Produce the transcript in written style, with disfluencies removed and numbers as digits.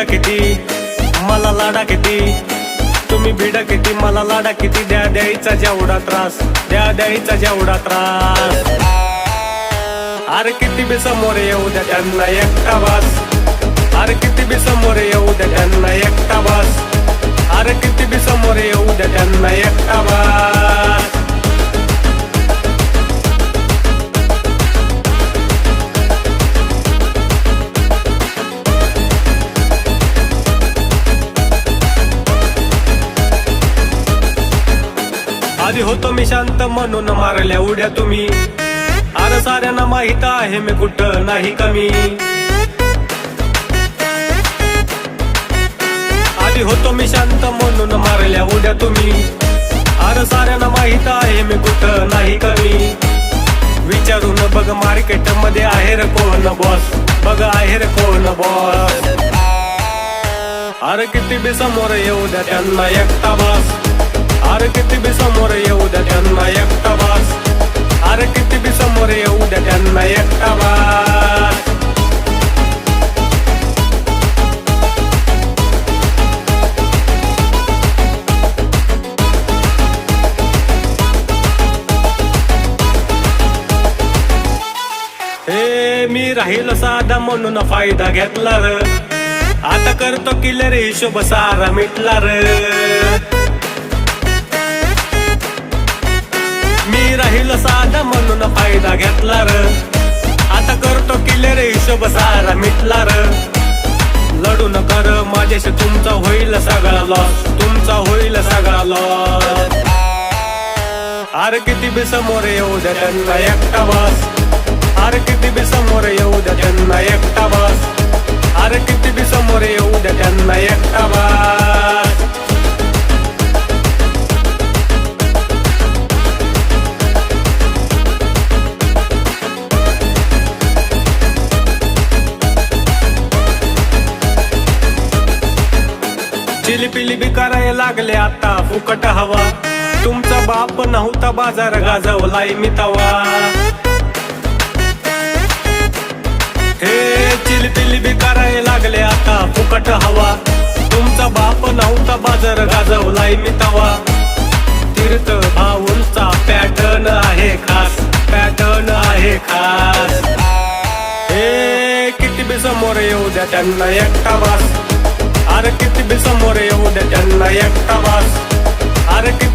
भिडा किती मला लाडा किती, तुम्ही भिडा किती मला लाडा किती, द्या द्यायचा जेवढा त्रास, द्या द्यायचा जेवढा त्रास. अरे किती बी समोर येऊ द्या त्यांना एकटा बास, अरे किती बी समोर येऊ द्या त्यांना एकटा बास, अरे किती बी समोर येऊ द्या त्यांना एकटा बास. आधी होतो मी शांत म्हणून मारल्या उड्या तुम्ही, अरे साऱ्यांना माहित आहे मी कुठं नाही कमी. आधी होतो मी शांत म्हणून मारल्या उड्या तुम्ही, अरे साऱ्यांना माहित आहे मी कुठं नाही कमी. विचारून बघ मार्केट मध्ये आहे रे कोण बॉस, बघ आहे रे कोण बॉस. अरे किती बी समोर येऊ द्या त्यांना एकटा बास, अरे किती बी समोर येऊ द्या त्यांना एकटा बास, अरे किती बी समोर येऊ द्या त्यांना एकटा बास. हे मी राहील साधा म्हणून फायदा घेतला र, आता करतो किल्लर हिशोब सारा मिटला र. मी राहील साधा म्हणून फायदा घेतला र, आता करतो किल्लर हिशोब सारा मिटला र. लढू नका र माझ्याशी तुमचा होईल सगळा लॉस, तुमचा होईल सगळा लॉस. अरे किती बी समोर येऊ द्या त्यांना एकटा बास, अरे किती बी समोर येऊ द्या त्यांना एकटा बास, अरे किती बी समोर येऊ द्या त्यांना एकटा बास. चिलीपिली बी करायला लागले आता फुकट हवा, तुमचा बाप नव्हता बाजार गाजवलाय मी तवा. हे चिलीपिली बी करायला लागले आता फुकट हवा, तुमचा बाप नव्हता बाजार गाजवलाय मी तवा. तीर्थ भाऊंचा पॅटर्न आहे खास, पॅटर्न आहे खास. हे किती बी समोर येऊ द्या त्यांना एकटा बास, अरे किती बी समोर येऊ द्या त्यांना एकटा बास, अरे किती